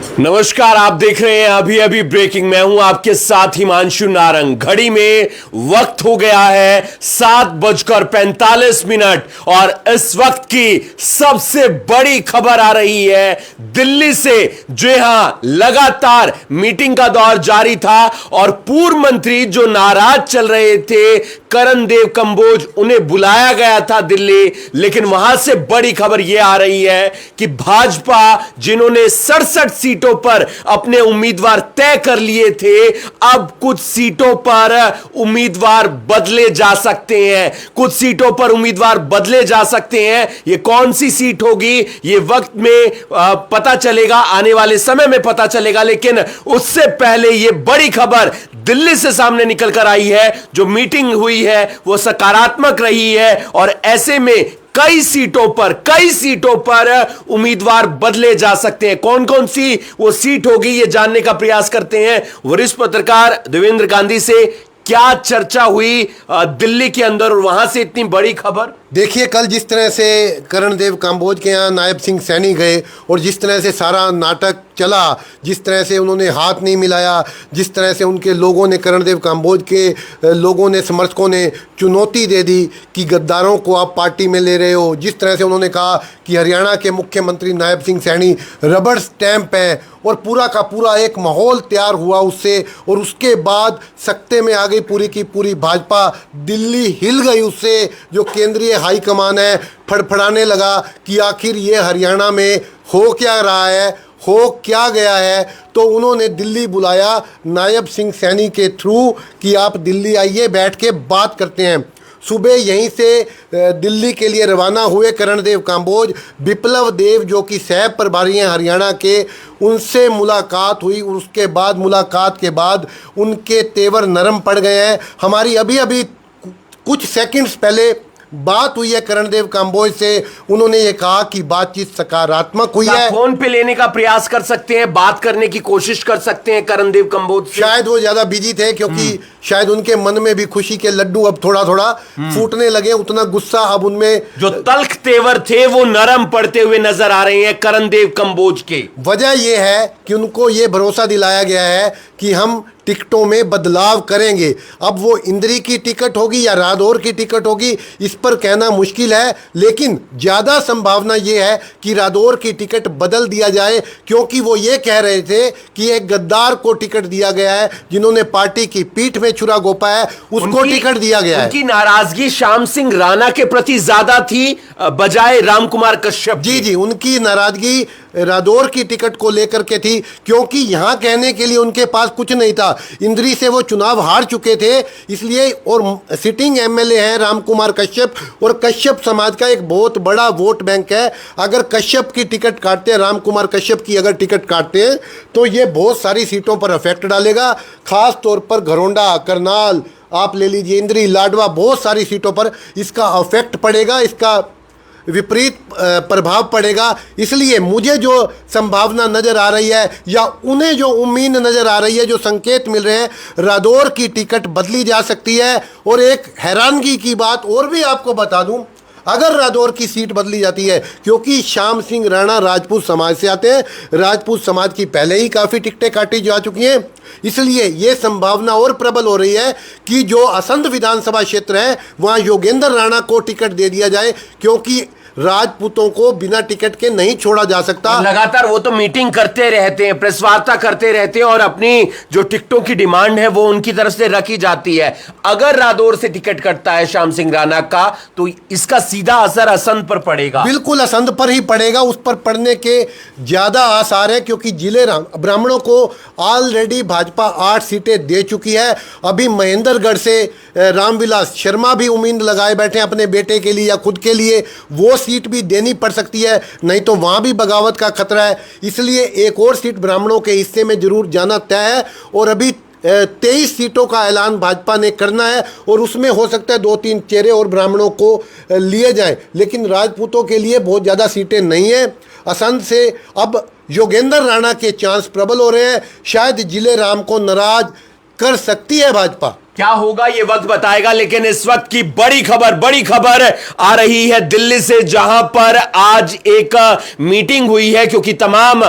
नमस्कार, आप देख रहे हैं अभी अभी ब्रेकिंग। मैं हूं आपके साथ हिमांशु नारंग। घड़ी में वक्त हो गया है 7:45 और इस वक्त की सबसे बड़ी खबर आ रही है दिल्ली से। जी हां, लगातार मीटिंग का दौर जारी था और पूर्व मंत्री जो नाराज चल रहे थे करणदेव कंबोज, उन्हें बुलाया गया था दिल्ली। लेकिन वहां से बड़ी खबर यह आ रही है कि भाजपा, जिन्होंने 67 सीटों पर अपने उम्मीदवार तय कर लिए थे, अब कुछ सीटों पर उम्मीदवार बदले जा सकते हैं। कुछ सीटों पर उम्मीदवार बदले जा सकते हैं। यह कौन सी सीट होगी यह वक्त में पता चलेगा, आने वाले समय में पता चलेगा। लेकिन उससे पहले यह बड़ी खबर दिल्ली से सामने निकल कर आई है। जो मीटिंग हुई है वो सकारात्मक रही है और ऐसे में कई सीटों पर उम्मीदवार बदले जा सकते हैं। कौन कौन सी वो सीट होगी ये जानने का प्रयास करते हैं वरिष्ठ पत्रकार देवेंद्र गांधी से। क्या चर्चा हुई दिल्ली के अंदर और वहां से इतनी बड़ी खबर? देखिए, कल जिस तरह से करणदेव काम्बोज के यहाँ नायब सिंह सैनी गए और जिस तरह से सारा नाटक चला, जिस तरह से उन्होंने हाथ नहीं मिलाया, जिस तरह से उनके लोगों ने, करणदेव काम्बोज के लोगों ने, समर्थकों ने चुनौती दे दी कि गद्दारों को आप पार्टी में ले रहे हो, जिस तरह से उन्होंने कहा कि हरियाणा के मुख्यमंत्री नायब सिंह सैनी रबड़ स्टैंप है, और पूरा का पूरा एक माहौल तैयार हुआ उससे। और उसके बाद सख्ते में आ गई पूरी की पूरी भाजपा। दिल्ली हिल गई उससे। जो केंद्रीय हाईकमान है फड़फड़ाने लगा कि आखिर ये हरियाणा में हो क्या रहा है, हो क्या गया है। तो उन्होंने दिल्ली बुलाया नायब सिंह सैनी के थ्रू कि आप दिल्ली आइए, बैठ के बात करते हैं। सुबह यहीं से दिल्ली के लिए रवाना हुए करणदेव काम्बोज। विप्लव देव जो कि सह प्रभारी हैं हरियाणा के, उनसे मुलाकात हुई। उसके बाद मुलाकात के बाद उनके तेवर नरम पड़ गए हैं। हमारी अभी अभी कुछ सेकंड्स पहले बात हुई है करणदेव काम्बोज से। उन्होंने ये कहा कि बातचीत सकारात्मक हुई है। फोन पे लेने का प्रयास कर सकते हैं, बात करने की कोशिश कर सकते हैं करणदेव काम्बोज से। शायद वो ज्यादा बिजी थे, क्योंकि शायद उनके मन में भी खुशी के लड्डू अब थोड़ा थोड़ा फूटने लगे। उतना गुस्सा अब उनमें, जो तल्ख तेवर थे वो नरम पड़ते हुए नजर आ रहे हैं करणदेव काम्बोज के। वजह यह है कि उनको ये भरोसा दिलाया गया है कि हम टिकटों में बदलाव करेंगे। अब वो इंद्री की टिकट होगी या रादौर की टिकट होगी, इस पर कहना मुश्किल है। लेकिन ज़्यादा संभावना ये है कि रादौर की टिकट बदल दिया जाए, क्योंकि वो ये कह रहे थे कि एक गद्दार को टिकट दिया गया है, जिन्होंने पार्टी की पीठ में छुरा घोंपा है, उसको टिकट दिया गया है। उनकी नाराजगी श्याम सिंह राणा के प्रति ज्यादा थी बजाय रामकुमार कश्यप। जी, उनकी नाराजगी रादौर की टिकट को लेकर के थी, क्योंकि यहाँ कहने के लिए उनके पास कुछ नहीं था। इंद्री से वो चुनाव हार चुके थे, इसलिए। और सिटिंग एमएलए है रामकुमार कश्यप, और कश्यप समाज का एक बहुत बड़ा वोट बैंक है। अगर कश्यप की टिकट काटते हैं, रामकुमार कश्यप की अगर टिकट काटते हैं, तो ये बहुत सारी सीटों पर इफेक्ट डालेगा। खास तौर पर घरोंडा, करनाल, आप ले लीजिए, इंद्री, लाडवा, बहुत सारी सीटों पर इसका इफेक्ट पड़ेगा, इसका विपरीत प्रभाव पड़ेगा। इसलिए मुझे जो संभावना नज़र आ रही है, या उन्हें जो उम्मीद नज़र आ रही है, जो संकेत मिल रहे हैं, रादौर की टिकट बदली जा सकती है। और एक हैरानगी की बात और भी आपको बता दूं, अगर रादौर की सीट बदली जाती है, क्योंकि श्याम सिंह राणा राजपूत समाज से आते हैं, राजपूत समाज की पहले ही काफ़ी टिकटें काटी जा चुकी हैं, इसलिए ये संभावना और प्रबल हो रही है कि जो असंध विधानसभा क्षेत्र है वहाँ योगेंद्र राणा को टिकट दे दिया जाए, क्योंकि राजपूतों को बिना टिकट के नहीं छोड़ा जा सकता। लगातार वो तो मीटिंग करते रहते हैं, प्रेस वार्ता करते रहते हैं, और अपनी जो टिकटों की डिमांड है वो उनकी तरफ से रखी जाती है। अगर रादौर से टिकट कटता है श्याम सिंह राणा का, तो इसका सीधा असर असंध पर पड़ेगा। बिल्कुल असंध पर ही पड़ेगा। उस पर पड़ने के ज्यादा आसार है, क्योंकि जिले ब्राह्मणों को ऑलरेडी भाजपा 8 सीटें दे चुकी है। अभी महेंद्रगढ़ से रामविलास शर्मा भी उम्मीद लगाए बैठे हैं अपने बेटे के लिए या खुद के लिए, वो सीट भी देनी पड़ सकती है, नहीं तो वहाँ भी बगावत का खतरा है। इसलिए एक और सीट ब्राह्मणों के हिस्से में जरूर जाना तय है। और अभी 23 सीटों का ऐलान भाजपा ने करना है, और उसमें हो सकता है 2-3 चेहरे और ब्राह्मणों को लिए जाएं। लेकिन राजपूतों के लिए बहुत ज़्यादा सीटें नहीं हैं। असंध से अब योगेंद्र राणा के चांस प्रबल हो रहे हैं। शायद जिले राम को नाराज कर सकती है भाजपा। क्या होगा ये वक्त बताएगा, लेकिन इस वक्त की बड़ी खबर आ रही है दिल्ली से, जहां पर आज एक मीटिंग हुई है, क्योंकि तमाम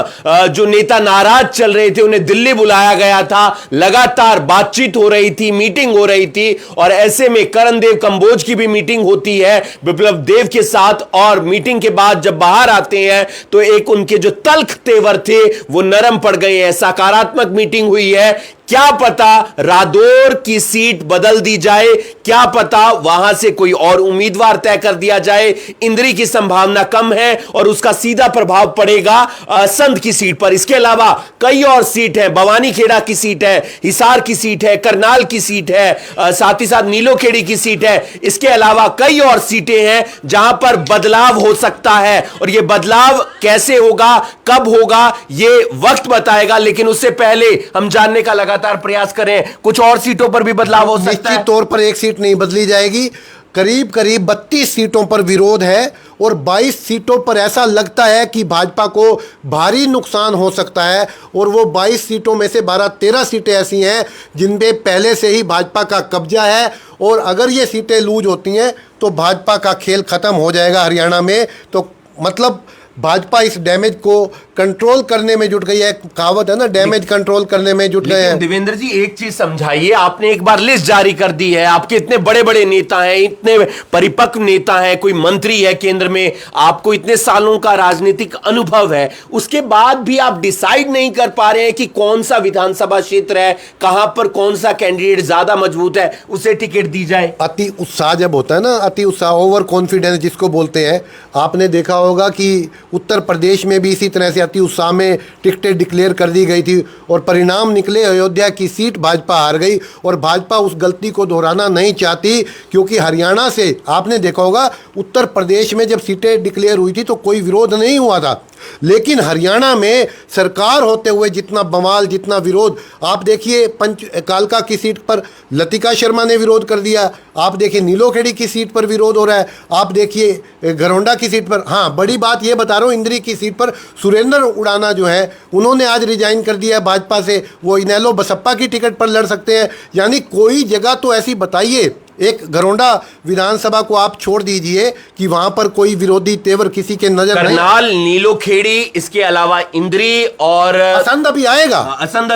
जो नेता नाराज चल रहे थे उन्हें दिल्ली बुलाया गया था। लगातार बातचीत हो रही थी, मीटिंग हो रही थी, और ऐसे में करणदेव कंबोज की भी मीटिंग होती है विप्लव देव के साथ, और मीटिंग के बाद जब बाहर आते हैं तो एक उनके जो तल्ख तेवर थे वो नरम पड़ गए हैं। सकारात्मक मीटिंग हुई है। क्या पता रादौर की सीट बदल दी जाए, क्या पता वहां से कोई और उम्मीदवार तय कर दिया जाए। इंद्री की संभावना कम है और उसका सीधा प्रभाव पड़ेगा संध की सीट पर। इसके अलावा कई और सीट है, भवानी खेड़ा की सीट है, हिसार की सीट है, करनाल की सीट है, साथ ही साथ नीलोखेड़ी की सीट है। इसके अलावा कई और सीटें हैं जहां पर बदलाव हो सकता है, और यह बदलाव कैसे होगा, कब होगा, यह वक्त बताएगा। लेकिन उससे पहले हम जानने का लगातार प्रयास करें, कुछ और सीटों पर भी बदलाव हो सकता है। निश्चित तौर पर एक सीट नहीं बदली जाएगी। करीब 32 सीटों पर विरोध है, और 22 सीटों पर ऐसा लगता है कि भाजपा को भारी नुकसान हो सकता है। और वो 22 सीटों में से 12-13 सीटें ऐसी हैं जिन पे पहले से ही भाजपा का कब्जा है, और अगर ये सीटें लूज होती हैं तो भाजपा का खेल खत्म हो जाएगा हरियाणा में। तो मतलब भाजपा इस डैमेज को कंट्रोल करने में जुट गई है। कहावत है ना, डैमेज कंट्रोल करने में जुट गए हैं। देवेंद्र जी एक चीज समझाइए, आपने एक बार लिस्ट जारी कर दी है, आपके इतने बड़े बड़े नेता हैं, इतने परिपक्व नेता हैं, कोई मंत्री है केंद्र में, आपको इतने सालों का राजनीतिक अनुभव है, उसके बाद भी आप डिसाइड नहीं कर पा रहे हैं कि कौन सा विधानसभा क्षेत्र है, कहां पर कौन सा कैंडिडेट ज्यादा मजबूत है, उसे टिकट दी जाए। अति उत्साह जब होता है ना, अति उत्साह, ओवर कॉन्फिडेंस जिसको बोलते हैं, आपने देखा होगा कि उत्तर प्रदेश में भी इसी तरह से अति उत्साह में टिकटें डिक्लेयर कर दी गई थी, और परिणाम निकले अयोध्या की सीट भाजपा हार गई। और भाजपा उस गलती को दोहराना नहीं चाहती, क्योंकि हरियाणा से आपने देखा होगा उत्तर प्रदेश में जब सीटें डिक्लेयर हुई थी तो कोई विरोध नहीं हुआ था, लेकिन हरियाणा में सरकार होते हुए जितना बवाल, जितना विरोध, आप देखिए कालका की सीट पर लतिका शर्मा ने विरोध कर दिया, आप देखिए नीलोखेड़ी की सीट पर विरोध हो रहा है, आप देखिए घरौंडा की सीट पर। हाँ, बड़ी बात ये बता रहा हूँ, इंद्री की सीट पर सुरेंद्र उड़ाना जो है उन्होंने आज रिजाइन कर दिया है भाजपा से, वो इनेलो बसपा की टिकट पर लड़ सकते हैं। यानी कोई जगह तो ऐसी बताइए, एक घरौंडा विधानसभा को आप छोड़ दीजिए कि वहां पर कोई विरोधी तेवर किसी के नजर नहीं। करनाल, नीलोखेड़ी, इसके अलावा इंद्री और असंध अभी आएगा, असंध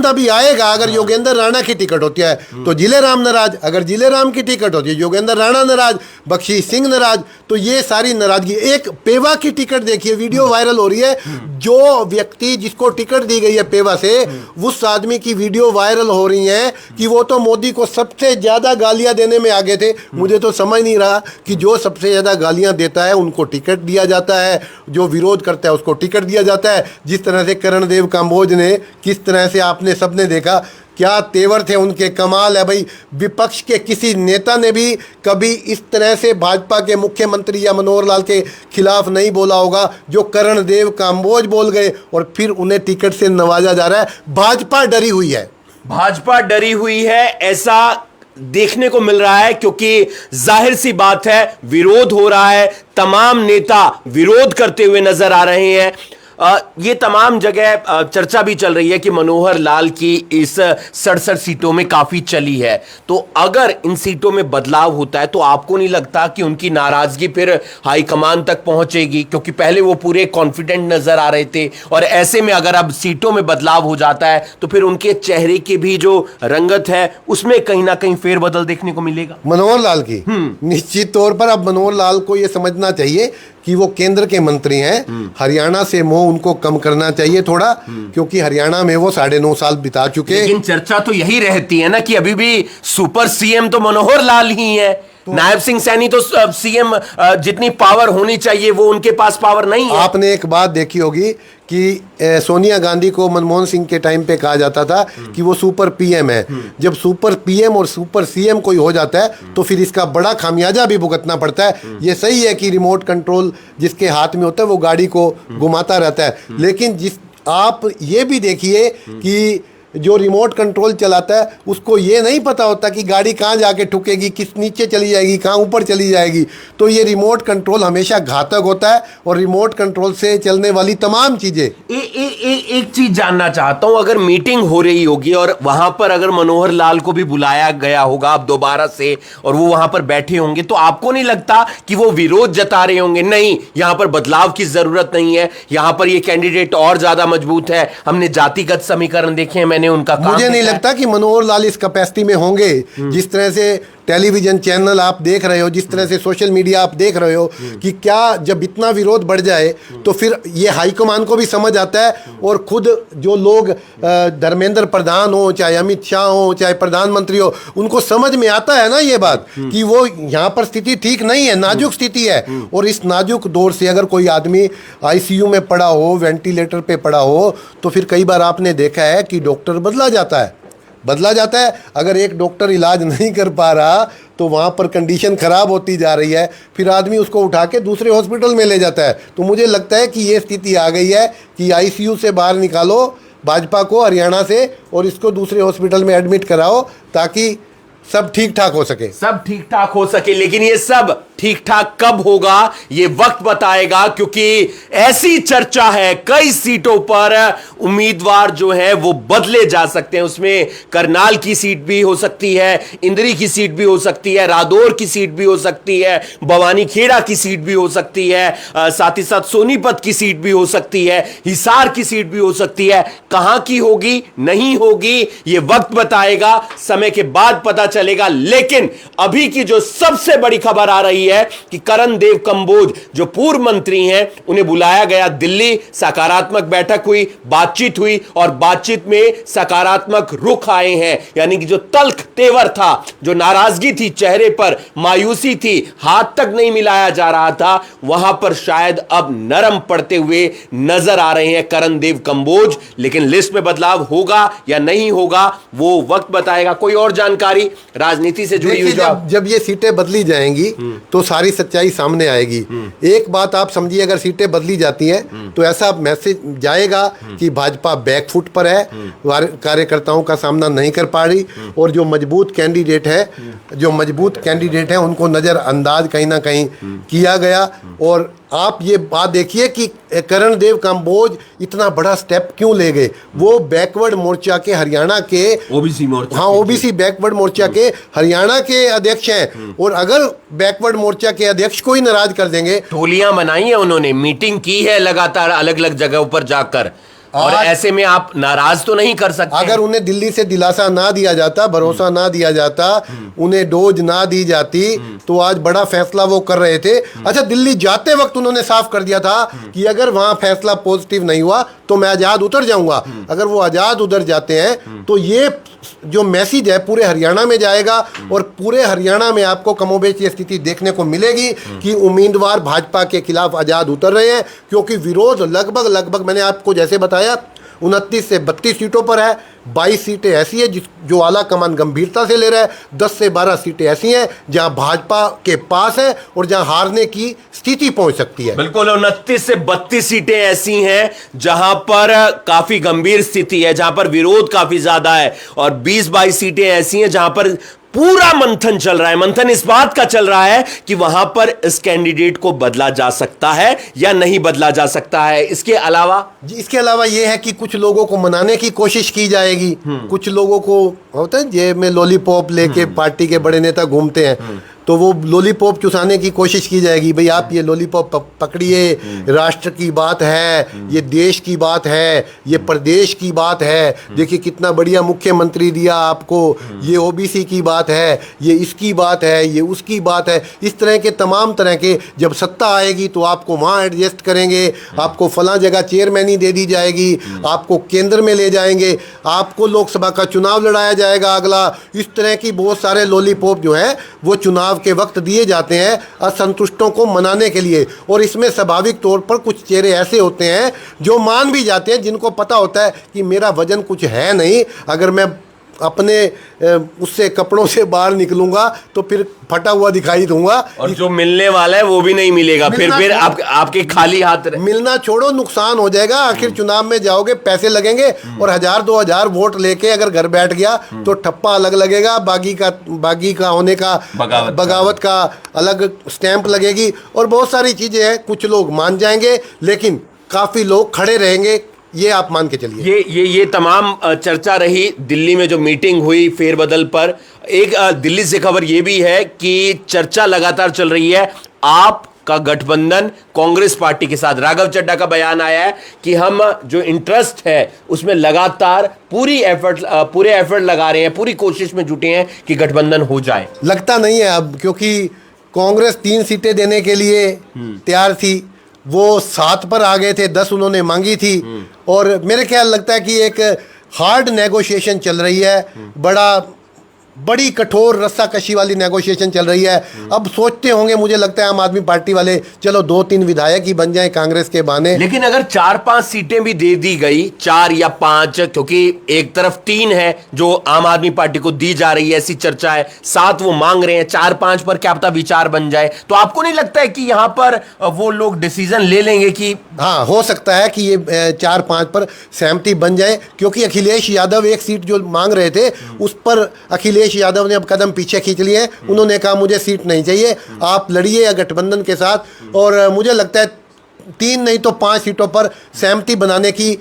अभी आएगा। अगर योगेंद्र राणा की टिकट होती है तो जिले राम नाराज, अगर जिले राम की टिकट होती है योगेंद्र राणा नाराज, बख्शी सिंह नाराज। तो ये सारी नाराजगी। एक पेवा की टिकट देखिए, वीडियो वायरल हो रही है, जो व्यक्ति जिसको टिकट दी गई है पेवा से, उस आदमी की वीडियो वायरल हो रही है कि वो तो मोदी को सबसे ज्यादा गालियां देने में आगे थे। मुझे तो समझ नहीं रहा कि जो सबसे ज्यादा गालियां देता है उनको टिकट दिया जाता है, जो विरोध करता है उसको टिकट दिया जाता है। जिस तरह से करणदेव काम्बोज ने, किस तरह से आपने सबने देखा, क्या तेवर थे उनके, कमाल है भाई। विपक्ष के किसी नेता ने भी कभी इस तरह से भाजपा के मुख्यमंत्री या मनोहर लाल के खिलाफ नहीं बोला होगा जो करणदेव काम्बोज बोल गए, और फिर उन्हें टिकट से नवाजा जा रहा है। भाजपा डरी हुई है, भाजपा डरी हुई है, ऐसा देखने को मिल रहा है, क्योंकि जाहिर सी बात है विरोध हो रहा है, तमाम नेता विरोध करते हुए नजर आ रहे हैं। ये तमाम जगह चर्चा भी चल रही है कि मनोहर लाल की इस 67 सीटों में काफी चली है, तो अगर इन सीटों में बदलाव होता है तो आपको नहीं लगता कि उनकी नाराजगी फिर हाईकमान तक पहुंचेगी? क्योंकि पहले वो पूरे कॉन्फिडेंट नजर आ रहे थे, और ऐसे में अगर अब सीटों में बदलाव हो जाता है तो फिर उनके चेहरे की भी जो रंगत है उसमें कहीं ना कहीं फेरबदल देखने को मिलेगा मनोहर लाल की। निश्चित तौर पर अब मनोहर लाल को यह समझना चाहिए कि वो केंद्र के मंत्री हैं, हरियाणा से मोह उनको कम करना चाहिए थोड़ा, क्योंकि हरियाणा में वो 9.5 साल बिता चुके। लेकिन चर्चा तो यही रहती है ना कि अभी भी सुपर सीएम तो मनोहर लाल ही है, नायब सिंह सैनी तो सीएम, जितनी पावर होनी चाहिए वो उनके पास पावर नहीं है। आपने एक बात देखी होगी कि सोनिया गांधी को मनमोहन सिंह के टाइम पे कहा जाता था कि वो सुपर पीएम है। जब सुपर पीएम और सुपर सीएम कोई हो जाता है तो फिर इसका बड़ा खामियाजा भी भुगतना पड़ता है। ये सही है कि रिमोट कंट्रोल जिसके हाथ में होता है वो गाड़ी को घुमाता रहता है, लेकिन जिस आप ये भी देखिए कि जो रिमोट कंट्रोल चलाता है उसको ये नहीं पता होता कि गाड़ी कहाँ जाके ठुकेगी, किस नीचे चली जाएगी, कहाँ ऊपर चली जाएगी। तो ये रिमोट कंट्रोल हमेशा घातक होता है और रिमोट कंट्रोल से चलने वाली तमाम चीज़ें। एक चीज जानना चाहता हूं, अगर मीटिंग हो रही होगी और वहां पर अगर मनोहर लाल को भी बुलाया गया होगा अब दोबारा से और वो वहां पर बैठे होंगे, तो आपको नहीं लगता कि वो विरोध जता रहे होंगे, नहीं यहां पर बदलाव की जरूरत नहीं है, यहां पर ये कैंडिडेट और ज्यादा मजबूत है, हमने जातिगत समीकरण देखे हैं, मैंने उनका काम मुझे नहीं लगता कि मनोहर लाल इस कैपेसिटी में होंगे। जिस तरह से टेलीविजन चैनल आप देख रहे हो, जिस तरह से सोशल मीडिया आप देख रहे हो कि क्या जब इतना विरोध बढ़ जाए तो फिर ये हाईकमान को भी समझ आता है और खुद जो लोग धर्मेंद्र प्रधान हो, चाहे अमित शाह हो, चाहे प्रधानमंत्री हो, उनको समझ में आता है ना ये बात कि वो यहाँ पर स्थिति ठीक नहीं है, नाजुक स्थिति है। और इस नाजुक दौर से अगर कोई आदमी आईसीयू में पड़ा हो, वेंटिलेटर पे पड़ा हो, तो फिर कई बार आपने देखा है कि डॉक्टर बदला जाता है। अगर एक डॉक्टर इलाज नहीं कर पा रहा तो वहाँ पर कंडीशन ख़राब होती जा रही है, फिर आदमी उसको उठा के दूसरे हॉस्पिटल में ले जाता है। तो मुझे लगता है कि ये स्थिति आ गई है कि आईसीयू से बाहर निकालो भाजपा को हरियाणा से और इसको दूसरे हॉस्पिटल में एडमिट कराओ ताकि सब ठीक ठाक हो सके, सब ठीक ठाक हो सके। लेकिन ये सब ठीक ठाक कब होगा ये वक्त बताएगा, क्योंकि ऐसी चर्चा है कई सीटों पर उम्मीदवार जो है वो बदले जा सकते हैं। उसमें करनाल की सीट भी हो सकती है, इंद्री की सीट भी हो सकती है, रादौर की सीट भी हो सकती है, भवानी खेड़ा की सीट भी हो सकती है, साथ ही साथ सोनीपत की सीट भी हो सकती है, हिसार की सीट भी हो सकती है। कहां की होगी नहीं होगी ये वक्त बताएगा, समय के बाद पता चलेगा। लेकिन अभी की जो सबसे बड़ी खबर आ रही है कि करणदेव कंबोज जो पूर्व मंत्री हैं उन्हें बुलाया गया दिल्ली, सकारात्मक बैठक हुई, बातचीत हुई और बातचीत में सकारात्मक रुख आए हैं। यानी कि जो तल्ख तेवर था, जो नाराजगी थी चेहरे पर, मायूसी थी, हाथ तक नहीं मिलाया जा रहा था, वहां पर शायद अब नरम पड़ते हुए नजर आ रहे हैं करणदेव कंबोज। लेकिन लिस्ट में बदलाव होगा या नहीं होगा वो वक्त बताएगा। कोई और जानकारी राजनीति से जुड़ी हुई जब ये सीटें बदली जाएंगी तो सारी सच्चाई सामने आएगी। एक बात आप समझिए, अगर सीटें बदली जाती हैं तो ऐसा मैसेज जाएगा कि भाजपा बैकफुट पर है, कार्यकर्ताओं का सामना नहीं कर पा रही और जो मजबूत कैंडिडेट है उनको नज़रअंदाज कहीं ना कहीं किया गया। और आप ये बात देखिए कि करणदेव कंबोज इतना बड़ा स्टेप क्यों ले गए। वो बैकवर्ड मोर्चा के हरियाणा के ओबीसी बैकवर्ड मोर्चा के हरियाणा के अध्यक्ष हैं और अगर बैकवर्ड मोर्चा के अध्यक्ष को ही नाराज कर देंगे। टोलियां बनाई है उन्होंने, मीटिंग की है लगातार अलग अलग जगहों पर जाकर, और ऐसे में आप नाराज तो नहीं कर सकते। अगर उन्हें दिल्ली से दिलासा ना दिया जाता, भरोसा ना दिया जाता, उन्हें डोज ना दी जाती तो आज बड़ा फैसला वो कर रहे थे। अच्छा, दिल्ली जाते वक्त उन्होंने साफ कर दिया था कि अगर वहां फैसला पॉजिटिव नहीं हुआ तो मैं आजाद उतर जाऊंगा। अगर वो आजाद उतर जाते हैं तो ये जो मैसेज है पूरे हरियाणा में जाएगा और पूरे हरियाणा में आपको कमोबेश ये स्थिति देखने को मिलेगी कि उम्मीदवार भाजपा के खिलाफ आजाद उतर रहे हैं, क्योंकि विरोध लगभग मैंने आपको जैसे बताया 29 से 32 सीटों पर है। 22 सीटें ऐसी है जो आला कमान गंभीरता से ले रहा है, 10 से 12 सीटें ऐसी हैं जहां भाजपा के पास है और जहां हारने की स्थिति पहुंच सकती है। बिल्कुल, 29 से 32 सीटें ऐसी हैं जहां पर काफी गंभीर स्थिति है, जहां पर विरोध काफी ज्यादा है, और 20-22 सीटें ऐसी हैं जहां पर पूरा मंथन चल रहा है। मंथन इस बात का चल रहा है कि वहां पर इस कैंडिडेट को बदला जा सकता है या नहीं बदला जा सकता है। इसके अलावा यह है कि कुछ लोगों को मनाने की कोशिश की जाएगी। कुछ लोगों को होता है जेब में लॉलीपॉप लेके पार्टी के बड़े नेता घूमते हैं, तो वो लॉलीपॉप चुसाने की कोशिश की जाएगी। भाई आप ये लॉलीपॉप पकड़िए, राष्ट्र की बात है, ये देश की बात है, ये प्रदेश की बात है, देखिए कितना बढ़िया मुख्यमंत्री दिया आपको, ये ओबीसी की बात है, ये इसकी बात है, ये उसकी बात है। इस तरह के तमाम तरह के, जब सत्ता आएगी तो आपको वहाँ एडजस्ट करेंगे, आपको फलां जगह चेयरमैनी दे दी जाएगी, आपको केंद्र में ले जाएंगे, आपको लोकसभा का चुनाव लड़ाया जाएगा अगला। इस तरह की बहुत सारे लॉलीपॉप जो है वो चुनाव के वक्त दिए जाते हैं असंतुष्टों को मनाने के लिए। और इसमें स्वाभाविक तौर पर कुछ चेहरे ऐसे होते हैं जो मान भी जाते हैं, जिनको पता होता है कि मेरा वजन कुछ है नहीं, अगर मैं अपने उससे कपड़ों से बाहर निकलूंगा तो फिर फटा हुआ दिखाई दूंगा, और जो मिलने वाला है वो भी नहीं मिलेगा, फिर आपके खाली हाथ मिलना छोड़ो, नुकसान हो जाएगा। आखिर चुनाव में जाओगे, पैसे लगेंगे, और 1000-2000 वोट लेके अगर घर बैठ गया तो ठप्पा अलग लगेगा, बागी का होने का, बगावत का अलग स्टैंप लगेगी, और बहुत सारी चीजें हैं। कुछ लोग मान जाएंगे लेकिन काफी लोग खड़े रहेंगे, ये आप मान के चलिए। ये तमाम चर्चा रही दिल्ली में जो मीटिंग हुई फेरबदल पर। एक दिल्ली से खबर ये भी है कि चर्चा लगातार चल रही है आप का गठबंधन कांग्रेस पार्टी के साथ। राघव चड्ढा का बयान आया है कि हम जो इंटरेस्ट है उसमें लगातार पूरे एफर्ट लगा रहे हैं, पूरी कोशिश में जुटे हैं कि गठबंधन हो जाए। लगता नहीं है अब, क्योंकि कांग्रेस 3 सीटें देने के लिए तैयार थी, वो 7 पर आ गए थे, 10 उन्होंने मांगी थी, और मेरे ख्याल लगता है कि एक हार्ड नेगोशिएशन चल रही है, बड़ी कठोर रस्साकशी वाली नेगोशिएशन चल रही है। अब सोचते होंगे, मुझे लगता है आम आदमी पार्टी वाले, चलो 2-3 विधायक ही बन जाएं कांग्रेस के बहाने। लेकिन अगर 4-5 सीटें भी दे दी गई, 4 या 5, क्योंकि एक तरफ 3 है जो आम आदमी पार्टी को दी जा रही है, ऐसी चर्चा है, 7 वो मांग रहे हैं, 4-5 पर क्या पता विचार बन जाए। तो आपको नहीं लगता है कि यहां पर वो लोग डिसीजन ले लेंगे कि हाँ, हो सकता है कि ये 4-5 पर सहमति बन जाए, क्योंकि अखिलेश यादव एक सीट जो मांग रहे थे उस पर अखिलेश यादव ने अब कदम पीछे खींच लिए हैं। उन्होंने कहा मुझे सीट नहीं चाहिए, आप लड़िए या गठबंधन के साथ, और मुझे लगता है 3 नहीं तो 5 सीटों पर सहमति बनाने की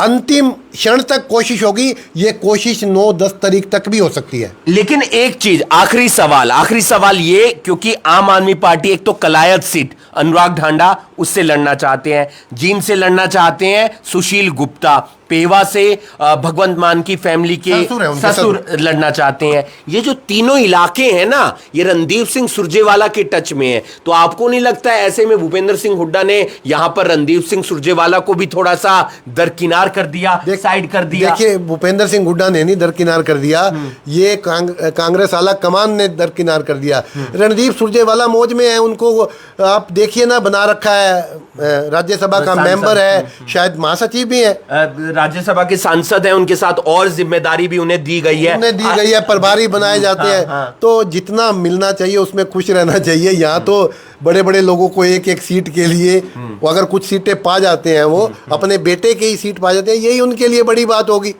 अंतिम क्षण तक कोशिश होगी। ये कोशिश 9-10 तारीख तक भी हो सकती है। लेकिन एक चीज, आखिरी सवाल ये, क्योंकि आम आदमी पार्टी एक तो कलायत सीट अनुराग ढांडा उससे लड़ना चाहते हैं, जींद से लड़ना चाहते हैं सुशील गुप्ता, पेवा से भगवंत मान की फैमिली के ससुर लड़ना चाहते हैं। ये जो तीनों इलाके हैं ना, ये रणदीप सिंह सुरजेवाला के टच में है। तो आपको नहीं लगता है ऐसे में भूपेंद्र सिंह हुड्डा ने यहां पर रणदीप सिंह सुरजेवाला को भी थोड़ा सा दरकिनार कर दिया, साइड कर दिया? देखिए, भूपेंद्र सिंह हुड्डा ने नहीं दरकिनार कर दिया, ये कांग्रेस आला कमान ने दरकिनार कर दिया। रणदीप सुरजेवाला मौज में है, उनको आप देखिए ना, बना रखा है, राज्यसभा का मेंबर है, शायद महासचिव भी है, राज्यसभा के सांसद हैं, उनके साथ और जिम्मेदारी भी उन्हें दी गई है, प्रभारी बनाए जाते हैं। तो जितना मिलना चाहिए उसमें खुश रहना चाहिए। यहाँ तो बड़े बड़े लोगों को एक सीट के लिए वो अगर कुछ सीटें पा जाते हैं, वो अपने बेटे की ही सीट पा जाते हैं, यही उनके लिए बड़ी बात होगी।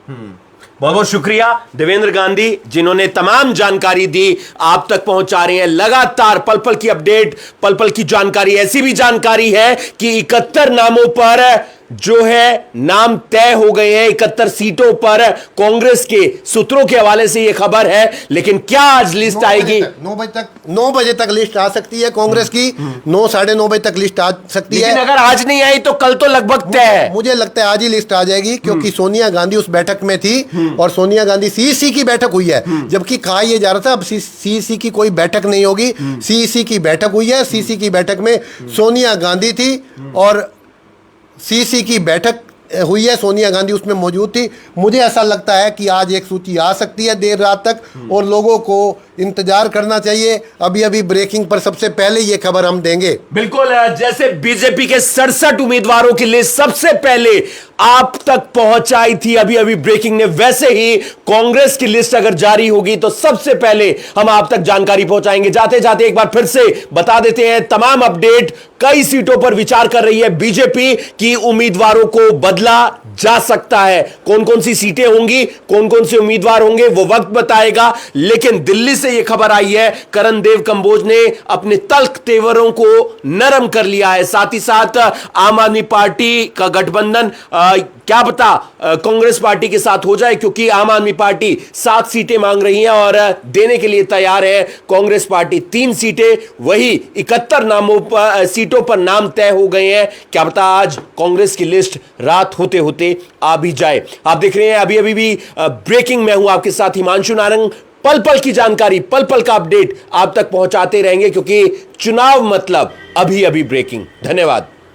बहुत बहुत शुक्रिया देवेंद्र गांधी, जिन्होंने तमाम जानकारी दी, आप तक पहुंचा रहे हैं लगातार पल पल की अपडेट, पल पल की जानकारी। ऐसी भी जानकारी है कि 71 नामों पर जो है नाम तय हो गए हैं, 71 सीटों पर कांग्रेस के सूत्रों के हवाले से यह खबर है। लेकिन क्या आज लिस्ट आएगी? 9 बजे तक लिस्ट आ सकती है कांग्रेस की, 9 साढ़े 9 बजे तक लिस्ट आ सकती है। लेकिन अगर आज नहीं आई तो कल तो लगभग तय है। मुझे लगता है आज ही लिस्ट आ जाएगी, क्योंकि सोनिया गांधी उस बैठक में थी, और सोनिया गांधी सीईसी की बैठक हुई है, जबकि कहा यह जा रहा था अब सीईसी की कोई बैठक नहीं होगी। सीईसी की बैठक हुई है, सीईसी की बैठक में सोनिया गांधी थी, और सीईसी की बैठक हुई है, सोनिया गांधी उसमें मौजूद थी। मुझे ऐसा लगता है कि आज एक सूची आ सकती है देर रात तक, और लोगों को इंतजार करना चाहिए। अभी ब्रेकिंग पर सबसे पहले ये खबर हम देंगे। बिल्कुल, जैसे बीजेपी के 67 उम्मीदवारों की लिस्ट सबसे पहले आप तक पहुंचाई थी अभी ब्रेकिंग ने, वैसे ही कांग्रेस की लिस्ट अगर जारी होगी तो सबसे पहले हम आप तक जानकारी पहुंचाएंगे। जाते जाते एक बार फिर से बता देते हैं तमाम अपडेट। कई सीटों पर विचार कर रही है बीजेपी की उम्मीदवारों को बदला जा सकता है। कौन कौन सी सीटें होंगी, कौन कौन से उम्मीदवार होंगे, वो वक्त बताएगा। लेकिन दिल्ली से यह खबर आई है, करणदेव कंबोज ने अपने तल्ख तेवरों को नरम कर लिया है। साथ ही साथ आम आदमी पार्टी का गठबंधन क्या पता कांग्रेस पार्टी के साथ हो जाए, क्योंकि आम आदमी पार्टी 7 सीटें मांग रही है और देने के लिए तैयार है कांग्रेस पार्टी 3 सीटें। वही 71 नामों पर सीटों पर नाम तय हो गए हैं। क्या पता आज कांग्रेस की लिस्ट रात होते होते आ भी जाए। आप देख रहे हैं अभी भी ब्रेकिंग में हूं आपके साथ हिमांशु नारंग। पल पल की जानकारी, पल पल का अपडेट आप तक पहुंचाते रहेंगे, क्योंकि चुनाव मतलब अभी ब्रेकिंग। धन्यवाद।